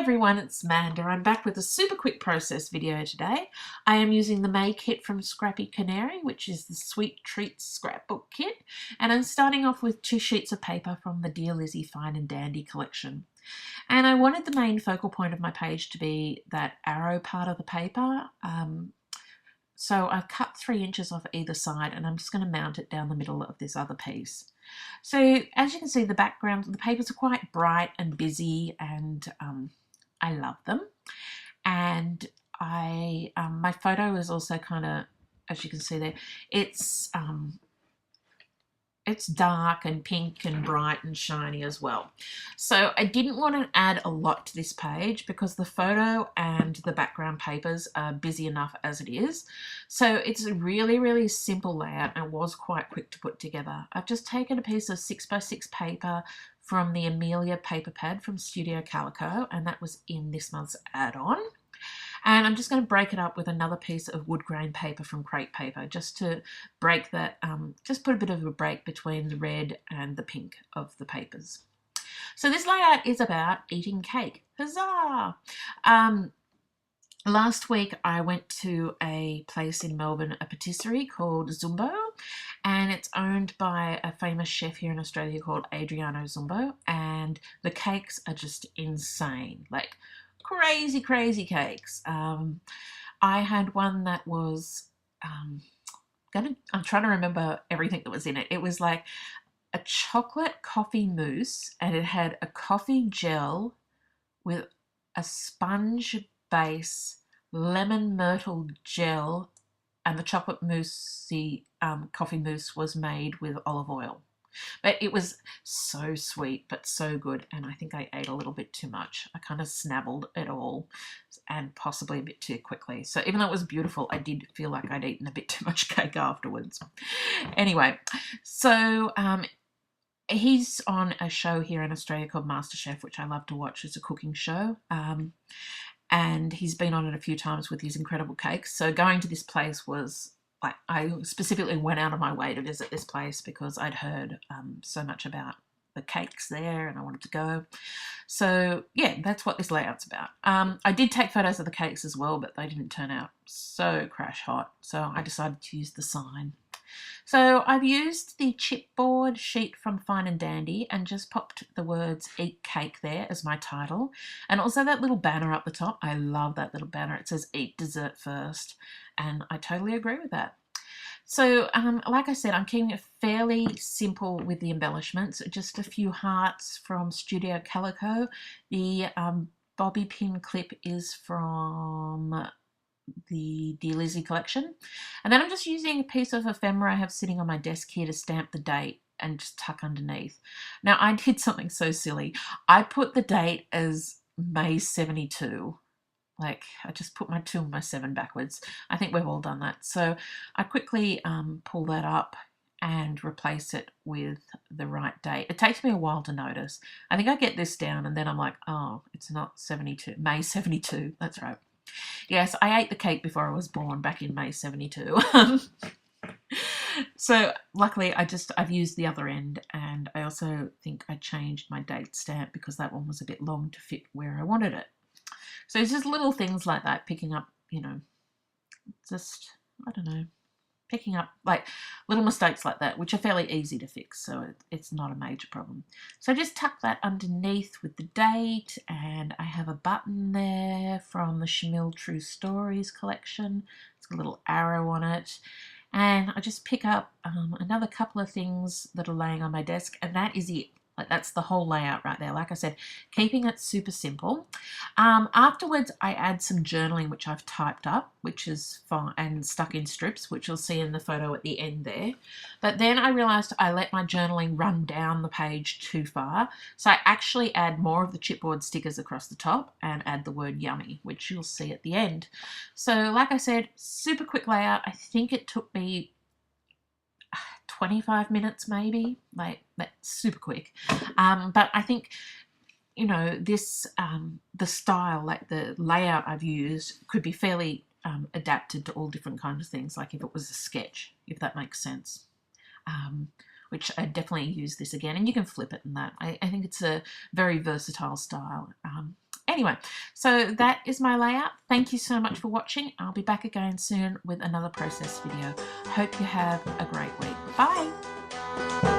everyone, it's Manda. I'm back with a super quick process video today. I am using the May kit from Scrappy Canary, which is the Sweet Treats scrapbook kit, and I'm starting off with 2 sheets of paper from the Dear Lizzie Fine and Dandy collection. And I wanted the main focal point of my page to be that arrow part of the paper. So I've cut 3 inches off either side, and I'm just going to mount it down the middle of this other piece. So as you can see, the background, the papers are quite bright and busy, and I love them. And my photo is also kind of, as you can see there, it's dark and pink and bright and shiny as well. So I didn't want to add a lot to this page because the photo and the background papers are busy enough as it is. So it's a really simple layout and was quite quick to put together. I've just taken a piece of 6x6 paper from the Amelia paper pad from Studio Calico, and that was in this month's add-on. And I'm just going to break it up with another piece of wood grain paper from Crate Paper, just to break that, just put a bit of a break between the red and the pink of the papers. So this layout is about eating cake. Huzzah! Last week I went to a place in Melbourne, a patisserie called Zumbo, and it's owned by a famous chef here in Australia called Adriano Zumbo, and the cakes are just insane. Like, crazy cakes. I had one that was I'm trying to remember everything that was in it. It was like a chocolate coffee mousse, and it had a coffee gel with a sponge base, lemon myrtle gel, and the chocolate mousse, coffee mousse was made with olive oil. But it was so sweet, but so good, and I think I ate a little bit too much. I kind of snabbled it all, and possibly a bit too quickly. So even though it was beautiful, I did feel like I'd eaten a bit too much cake afterwards. Anyway, so he's on a show here in Australia called MasterChef, which I love to watch. It's a cooking show. And he's been on it a few times with his incredible cakes. So going to this place was... I specifically went out of my way to visit this place because I'd heard so much about the cakes there and I wanted to go. So yeah, that's what this layout's about. I did take photos of the cakes as well, but they didn't turn out so crash hot. So I decided to use the sign. So I've used the chipboard sheet from Fine and Dandy and just popped the words "Eat Cake" there as my title. And also that little banner up the top. I love that little banner. It says "Eat Dessert First." And I totally agree with that. So, like I said, I'm keeping it fairly simple with the embellishments. Just a few hearts from Studio Calico. The bobby pin clip is from the Dear Lizzie collection. And then I'm just using a piece of ephemera I have sitting on my desk here to stamp the date and just tuck underneath. Now, I did something so silly. I put the date as May 72. Like, I just put my 2 and my 7 backwards. I think we've all done that. So I quickly pull that up and replace it with the right date. It takes me a while to notice. I think I get this down and then I'm like, oh, it's not 72, May 72. That's right. Yes, I ate the cake before I was born back in May 72. So luckily I've used the other end, and I also think I changed my date stamp because that one was a bit long to fit where I wanted it. So it's just little things like that, picking up, picking up like little mistakes like that, which are fairly easy to fix, so it's not a major problem. So just tuck that underneath with the date, and I have a button there from the Shamil True Stories collection. It's got a little arrow on it. And I just pick up another couple of things that are laying on my desk, and that is it. Like, that's the whole layout right there. Like I said, keeping it super simple. Afterwards, I add some journaling, which I've typed up, which is fine, and stuck in strips, which you'll see in the photo at the end there. But then I realised I let my journaling run down the page too far. So I actually add more of the chipboard stickers across the top and add the word yummy, which you'll see at the end. So like I said, super quick layout. I think it took me 25 minutes maybe, like that's super quick. But I think, this, the style, like the layout I've used could be fairly adapted to all different kinds of things, like if it was a sketch, if that makes sense. Which I definitely use this again, and you can flip it and that. I think it's a very versatile style. Anyway, so that is my layout. Thank you so much for watching. I'll be back again soon with another process video. Hope you have a great week. Bye.